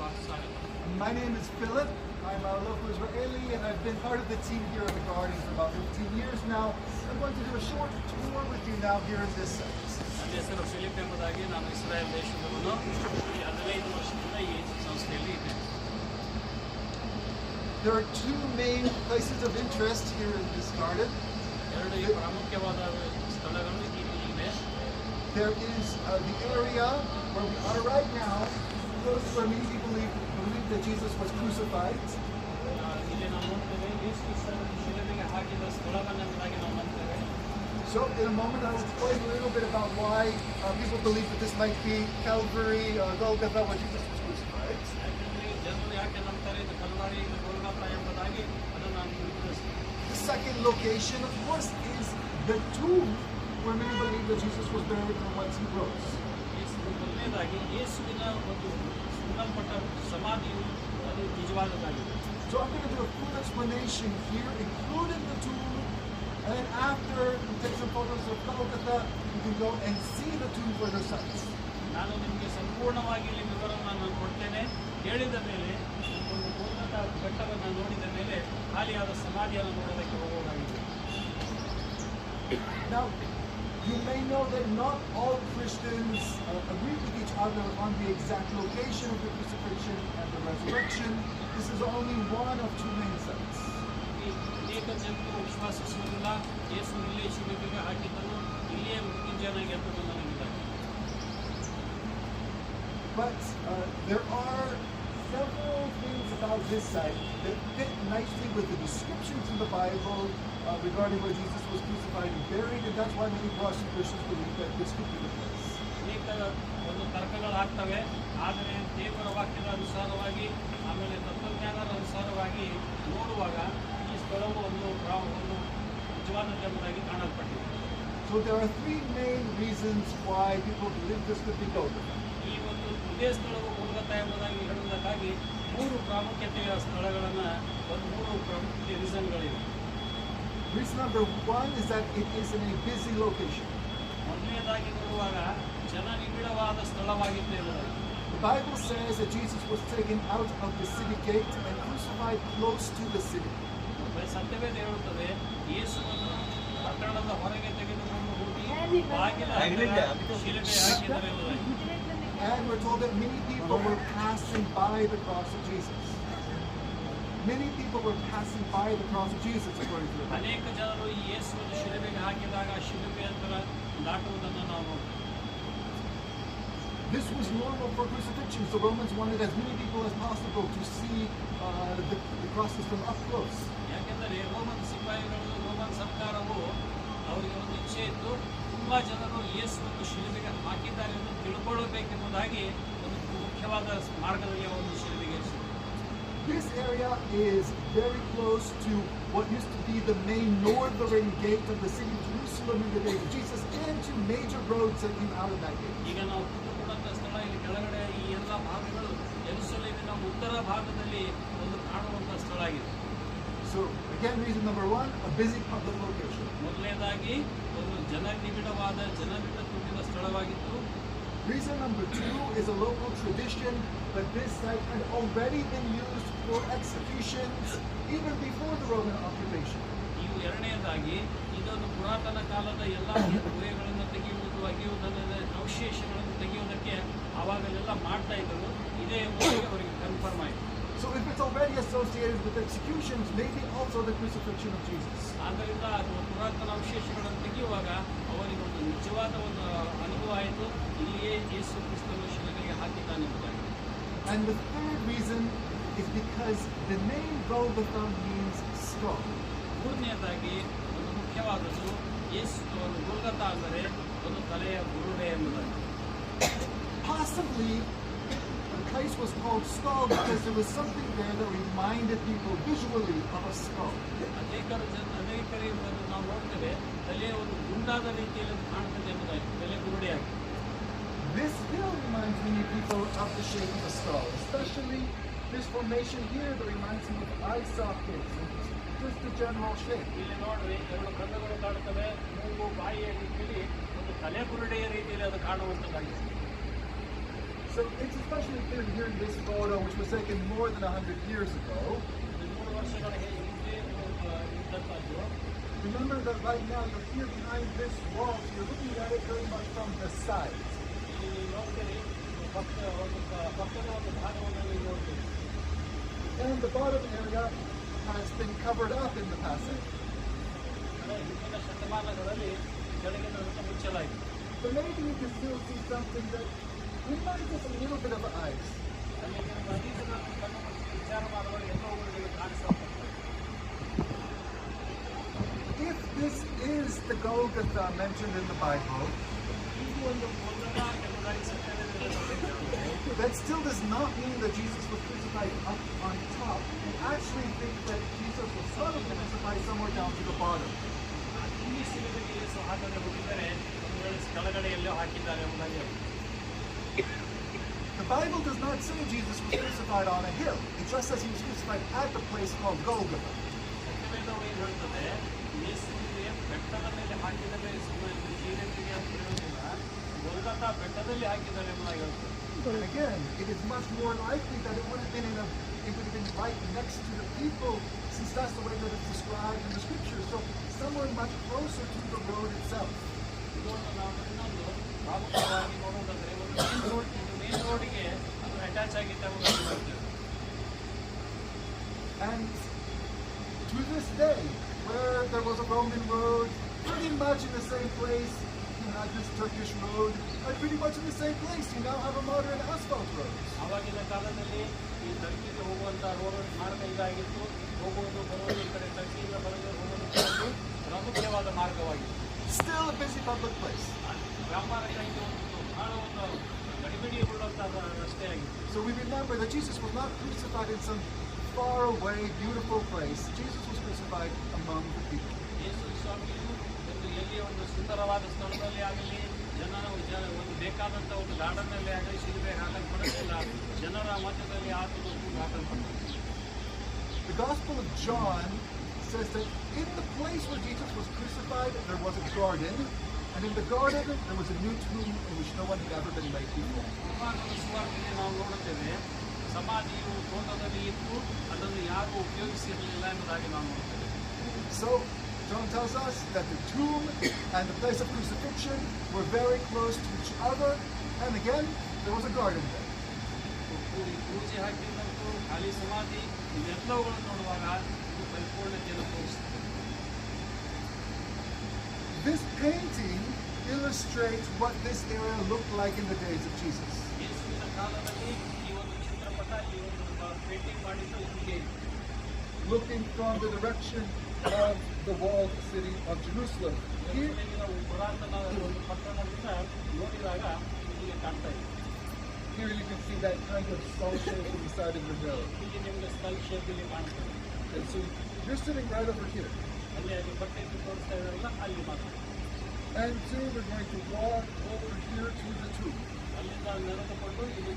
My name is Philip. I'm a local Israeli, and I've been part of the team here at the Garden for about 15 years now. I'm going to do a short tour with you now here in this site. ನನ್ನ ಹೆಸರು Philip ಎಂಬುದಾಗಿ ನಾನು ಇಸ್ರಾಯೇಲ್ ದೇಶದವನು. ಈ 15 ವರ್ಷದಿಂದ ಈ ಸಂಸ್ಥೆಯಲ್ಲಿ ಇದ್ದೇನೆ. There are two main places of interest here in this garden. ಎರಡು ಪ್ರಾಮುಖ್ಯವಾದ ಸ್ಥಳಗಳು ಇಲ್ಲಿವೆ. There is the area where we are right now, close where many people believe that Jesus was crucified. ಇಲ್ಲಿ ನಾವು ನೋಡ್ತೇವೆ ಯೇಸು ಕ್ರಿಸ್ತನನ್ನು ಶಿಲುಬೆಗೆ ಹಾಕಿದ ಸ್ಥಳವನ್ನಾಗಿ ನಾವು ನೋಡ್ತೇವೆ. So in a moment I will explain a little bit about why people believe that this might be Calvary, Golgotha, where Jesus was crucified. ಜನರು ಯಾಕೆ ನಂಬ್ತಾರೆ ಇದು ಕಲ್ವಾರಿ ಇದು ಗೋಲ್ಗೊಥಾ ಎಂಬುದಾಗಿ ಅದನ್ನು ನಾನು ವಿವರಿಸ್ತೇನೆ. The second location, of course, is the tomb where many believe that Jesus was buried and once he rose. ಮೊದಲನೇದಾಗಿ ಯೇಸುವಿನ ಒಂದು ಸುಡಲ್ಪಟ್ಟ ಸಮಾಧಿಯು ಅದು ನಿಜವಾದದ್ದಾಗಿದೆ. So I'm going to do a full explanation here, including the tomb, and then after we take some photos of Golgotha, you can go and see the tomb for the sites. ನಾನು ನಿಮಗೆ ಸಂಪೂರ್ಣವಾಗಿ ಇಲ್ಲಿ ವಿವರವನ್ನು ನಾನು ಕೊಡ್ತೇನೆ. ಹೇಳಿದ ಮೇಲೆ ಒಂದು ಗೋಲ್ಗೊಥಾ ಬೆಟ್ಟವನ್ನು ನೋಡಿದ ಮೇಲೆ ಖಾಲಿಯಾದ ಸಮಾಧಿಯನ್ನು ನೋಡೋದಕ್ಕೆ ಹೋಗುವುದಾಗಿದೆ. Now, you may know that not all Christians agree with each other on the exact location of the crucifixion and the resurrection. This is only one of two main sites. ಅನೇಕ ಜನರು ವಿಶ್ವಾಸಿಸುವುದಿಲ್ಲ ಯೇಸು ಇಲ್ಲೇ ಶಿಲುಬೆಗೆ ಹಾಕಿದ್ದನು ಇಲ್ಲಿಯೇ ಮೃತ್ಯುಂಜಯನಾಗಿ ಎದ್ದು ನನಗಿದ್ದಾರೆ. But there are several things about this site that fit nicely with the descriptions in the Bible regarding where Jesus was crucified and buried, and that's why many Protestant Christians believe that this could be the place. ಅನೇಕ ಒಂದು ತರ್ಕಗಳಾಗ್ತವೆ, ಆದರೆ ದೇವರ ವಾಕ್ಯದ ಅನುಸಾರವಾಗಿ ಆಮೇಲೆ ತತ್ವಜ್ಞಾನದ ಅನುಸಾರವಾಗಿ ನೋಡುವಾಗ ಈ ಸ್ಥಳವು ಒಂದು ನಿಜವಾದದ್ದೆಂಬುದಾಗಿ ಕಾಣಲ್ಪಟ್ಟಿದೆ. So there are three main reasons why people believe this could be Golgotha. ಈ ಒಂದು ಇದೇ ಸ್ಥಳವು ಗೋಲ್ಗೊಥಾ ಎಂಬುದಾಗಿ ಹೇಳುವುದಕ್ಕಾಗಿ ಮೂರು ಪ್ರಾಮುಖ್ಯತೆಯ ಸ್ಥಳಗಳನ್ನು ಮೂರು ಪ್ರಾಮುಖ್ಯತೆ ರೀಸನ್ಗಳಿವೆ. Reason number one is that it is in a busy location. ಮೊದಲನೇದಾಗಿ ನೋಡುವಾಗ ಜನನಿಬಿಡವಾದ ಸ್ಥಳವಾಗಿತ್ತು ಎಂಬುದಾಗಿ. The Bible says that Jesus was taken out of the city gate and crucified close to the city. ಸತ್ಯವೇದ ಹೇಳುತ್ತದೆ ಯೇಸುವನ್ನು ಪಟ್ಟಣದ ಹೊರಗೆ ತೆಗೆದುಕೊಂಡು ಹೋಗಿ ಬಾಗಿಲ ಹತ್ತಿರ ಶಿಲುಬೆ ಹಾಕಿದರು ಎಂಬುದಾಗಿ. And we're told that many people were passing by the cross of Jesus. Many people were passing by the cross of Jesus, according to the Bible. ಅನೇಕ ಜನರು ಈ ಯೇಸುವನ್ನು ಶಿಲುಬೆಗೆ ಹಾಕಿದಾಗ ಶಿಲುಬೆ ಹತ್ತಿರ ದಾಟುವುದನ್ನು ನಾವು ನೋಡ್ತೇವೆ. This was normal for crucifixion, so Romans wanted as many people as possible to see the crosses from up close. ಯಾಕೆಂದರೆ ರೋಮನ್ ಸಿಪಾಯಿಗಳು ರೋಮನ್ ಸರ್ಕಾರವು ಅವರಿಗೆ ಒಂದು ಇಚ್ಛೆ ಇತ್ತು, ತುಂಬಾ ಜನರು ಯೇಸುವನ್ನು ಶಿಲುಬೆಗೆ ಹಾಕಿದ್ದಾರೆ ಎಂದು ತಿಳ್ಕೊಳ್ಳಬೇಕೆಂಬುದಾಗಿ ಒಂದು ಮುಖ್ಯವಾದ ಮಾರ್ಗದಲ್ಲಿ ಒಂದು ಶಿಲುಬೆಗೆ ಇರಿಸಿದರು. This area is very close to what used to be the main northern gate of the city of Jerusalem in the day of Jesus, and to major roads that came out of that gate. ಈಗ ನಾವು ಕೂತ್ಕೊಂಡಂಥ ಸ್ಥಳ ಇಲ್ಲಿ ಕೆಳಗಡೆ ಈ ಎಲ್ಲ ಭಾಗಗಳು ಯೆರೂಸಲೇಮಿನ ಉತ್ತರ ಭಾಗದಲ್ಲಿ ಒಂದು ಕಾಣುವಂಥ ಸ್ಥಳ ಆಗಿದೆ. So again, reason number one, a busy public location. ಮೊದಲನೇದಾಗಿ ಒಂದು ಜನನಿಬಿಡವಾದ ಜನನಿಬಿಡ ತುಂಬಿದ ಸ್ಥಳವಾಗಿತ್ತು. Reason number two is a local tradition that this site had already been used for executions even before the Roman occupation. ಇವು ಎರಡನೆಯದಾಗಿ ಇದೊಂದು ಪುರಾತನ ಕಾಲದ ಎಲ್ಲ ಗುಹೆಗಳನ್ನು ಅಗೆಯುವುದನ್ನು ಅವಶೇಷಗಳನ್ನು ತೆಗೆಯುವುದಕ್ಕೆ ಆವಾಗಲೆಲ್ಲ ಮಾಡ್ತಾ ಇದ್ದರು. ಇದೇ ಎಂಬುದಾಗಿ ಅವರಿಗೆ ಕನ್ಫರ್ಮ್ ಆಯಿತು. So if it's already associated with executions, maybe also the crucifixion of Jesus. ಆದ್ದರಿಂದ ಅದು ಪುರಾತನ ಅವಶೇಷಗಳನ್ನು ತೆಗೆಯುವಾಗ ಅವರಿಗೆ ಒಂದು ನಿಜವಾದ ಒಂದು ಅನುಭವ ಆಯಿತು, ಇಲ್ಲಿಯೇ ಯೇಸು ಕ್ರಿಸ್ತನು ಶಿಲುಬೆಗೆ ಹಾಕಿದ್ದಾನೆ ಎಂಬುದಾಗಿ. And the third reason is because the name Golgotha means skull. ಮೂರನೆಯದಾಗಿ ಒಂದು ಮುಖ್ಯವಾದದ್ದು ಯೇಸು ಒಂದು ಗೋಲ್ಗೊಥಾ ಅಂದರೆ ಒಂದು ತಲೆಯ ಬುರುಡೆ ಎಂಬುದಾಗಿ. Possibly the place was called skull because there was something there that reminded people visually of a skull. ಅನೇಕರಿಗೆ ನಾವು ನೋಡ್ತೇವೆ ತಲೆಯ ಒಂದು ಗುಂಡಾದ ರೀತಿಯಲ್ಲಿ ಕಾಣ್ತದೆ ಎಂಬುದಾಗಿ, ತಲೆ ಬುರುಡೆಯಾಗಿ. This hill reminds many people of the shape of a skull, especially this formation here that reminds me of eye sockets and just the general shape. ಇಲ್ಲಿ ನೋಡ್ರಿ ಎರಡು ಕಣ್ಣುಗಳು ಕಾಣುತ್ತವೆ, ಮೂಗು ಬಾಯಿಯ ರೀತಿಯಲ್ಲಿ ಒಂದು ತಲೆ ಬುರುಡೆಯ ರೀತಿಯಲ್ಲಿ ಅದು ಕಾಣುವಂಥದ್ದಾಗಿದೆ. So it's especially clear here in this photo, which was taken more than 100 years ago. ಇದು 100 ವರ್ಷಗಳ ಹಿಂದೆ ಇದ್ದಂಥದ್ದು. Remember that right now you're here behind this wall, so you're looking at it very much from the side. ಇಲ್ಲಿ ನೀವು ನೋಡ್ತೀರಿ ಪಕ್ಕದ ಒಂದು ಭಾಗವನ್ನು ನೀವು ನೋಡ್ತೀರಿ. And the bottom area has been covered up in the passage. ಹಿಂದಿನ ಶತಮಾನಗಳಲ್ಲಿ ಕೆಳಗಿನ ಮುಚ್ಚಲಾಗಿದೆ. But maybe you can still see something that reminds us a little bit of ice. ಅಲ್ಲಿ ನೀವು ನದೀಗಳನ್ನು ಕಣ್ಣು ಮುಚ್ಚಿ ವಿಚಾರ ಮಾಡುವಾಗ ಎಲ್ಲೋ ಊರುಗಳು ಕಾಣಿಸುತ್ತದೆ. If this is the Golgotha mentioned in the Bible, ಇದು ಒಂದು ಮೊದಲ ಎಂಬುದಾಗಿ ಸತ್ಯವೇದದಲ್ಲಿ that still does not mean that Jesus was crucified up on top. We actually think that Jesus was probably crucified somewhere down to the bottom. ಇಲ್ಲಿ ಶಿಲುಬೆಗೆ ಯೇಸು ಹಾಕದೆ ಹೋಗಿದ್ದರೆ ಒಂದು ವೇಳೆ ಕೆಳಗಡೆ ಎಲ್ಲೋ ಹಾಕಿದ್ದಾರೆ ಎಂಬುದಾಗಿ ಹೇಳಿ. The Bible does not say Jesus was crucified on a hill. It just says he was crucified at the place called Golgotha. ಸತ್ಯವೇದವು ಏನು ಹೇಳ್ತದೆ, ಯೇಸುವಿಗೆ ಬೆಟ್ಟದ ಮೇಲೆ ಹಾಕಿದರೆ ಸುಮ್ಮನೆ ಜೀವಂತಿಗೆ ಅಂತ ಹೇಳೋದಿಲ್ಲ, ಗೊಲ್ಗೊಥಾ ಬೆಟ್ಟದಲ್ಲಿ ಹಾಕಿದ್ದಾರೆ ಎಂಬುದಾಗಿ ಹೇಳ್ತದೆ. And again, it is much more likely that it would have been right next to the people, since that's the way that it's described in the scriptures. So somewhere much closer to the road itself. ಇದೊಂದು ನಾವು ಇನ್ನೊಂದು ಪ್ರಾಮುಖ್ಯವಾಗಿ ನೋಡುವುದಾದರೆ ಒಂದು main ರೋಡಿಗೆ ಅದು attach ಆಗಿದ್ದ ಎಂಬುದಾಗಿ ಹೇಳ್ತೇವೆ. And to this day, where there was a Roman road, pretty much in the same place, you had this Turkish road, and pretty much in the same place, you now have a modern asphalt road. ಆವಾಗಿನ ಕಾಲದಲ್ಲಿ ಈ ಟರ್ಕಿಗೆ ಹೋಗುವಂಥ road ಮಾರ್ಗ ಇದಾಗಿತ್ತು. ಹೋಗುವುದು ಬರುವುದು ಈ ಕಡೆ ಟರ್ಕಿಯಿಂದ ಬರೋದು ಹೋಗುವುದು ಪ್ರಮುಖವಾದ ಮಾರ್ಗವಾಗಿತ್ತು. Still a busy public place. ವ್ಯಾಪಾರಕ್ಕಾಗಿ ಒಂದು ಬಹಳ ಒಂದು ಗಡಿಬಿಡಿ ಉಳ್ಳಂಥ ರಸ್ತೆ ಆಗಿತ್ತು. So we remember that Jesus was not crucified in some far away, beautiful place. Jesus was crucified among the people. ಯೇಸು ಸ್ವಾಮಿಯು ಒಂದು ಎಲ್ಲಿ ಒಂದು ಸುಂದರವಾದ ಸ್ಥಳದಲ್ಲಿ ಆಗಲಿ, ಒಂದು ಬೇಕಾದಂಥ ಒಂದು ಗಾರ್ಡನ್ನಲ್ಲಿ ಆಗಲಿ ಶಿಲುಬೆ ಹಾಕಲು ಕೊಡಲಿಲ್ಲ. ಜನರ ಮಧ್ಯದಲ್ಲಿ ಆತನು ಹಾಕಲ್ಪಟ್ಟನು. The Gospel of John says that in the place where Jesus was crucified, there was a garden, and in the garden there was a new tomb in which no one had ever been laid before. ಯೋಹಾನನ ಸುವಾರ್ತೆಯಲ್ಲಿ ನಾವು ನೋಡುತ್ತೇವೆ, ಸಮಾಧಿಯು ತೋಟದಲ್ಲಿ ಇತ್ತು, ಅದನ್ನು ಯಾರೂ ಉಪಯೋಗಿಸಿರಲಿಲ್ಲ ಎಂಬುದಾಗಿ ನಾವು ನೋಡುತ್ತೇವೆ. So John tells us that the tomb and the place of crucifixion were very close to each other, and again there was a garden there. ಪೂಜೆ ಹಾಕಿದಂತೂ ಖಾಲಿ ಸಮಾಧಿ ಇವೆಲ್ಲವುಗಳನ್ನು ನೋಡುವಾಗ ಇದು ಪರಿಪೂರ್ಣತೆಯನ್ನು ತೋರಿಸುತ್ತದೆ. This painting illustrates what this area looked like in the days of Jesus. ಯೇಸುವಿನ ಕಾಲದಲ್ಲಿ ಈ ಒಂದು ಚಿತ್ರಪಟ, ಈ ಒಂದು ಪೇಂಟಿಂಗ್ ಮಾಡಿದ್ದು ಹೀಗೆ Looking from the direction of the walled city of Jerusalem. Here, ನಾವು ಪುರಾತನ ಒಂದು ಪಟ್ಟಣದಿಂದ ನೋಡಿದಾಗ ಹೀಗೆ ಕಾಣ್ತಾ ಇದೆ. here you can see that kind of skull shape in the side of the hill. ಇಲ್ಲಿ ನಿಮಗೆ ಸ್ಕಲ್ ಶೇಪ್ ಇಲ್ಲಿ ಕಾಣ್ತದೆ. And so you're sitting right over here. ಅಲ್ಲಿ ಅಲ್ಲಿ ಬಟ್ಟೆ ತೋರಿಸ್ತಾ ಇದ್ದಾರಲ್ಲ ಅಲ್ಲಿ ಮಾತ್ರ. And soon we're going to walk over here to the tomb. ಅಲ್ಲಿಂದ ನಡೆದುಕೊಂಡು ಇಲ್ಲಿ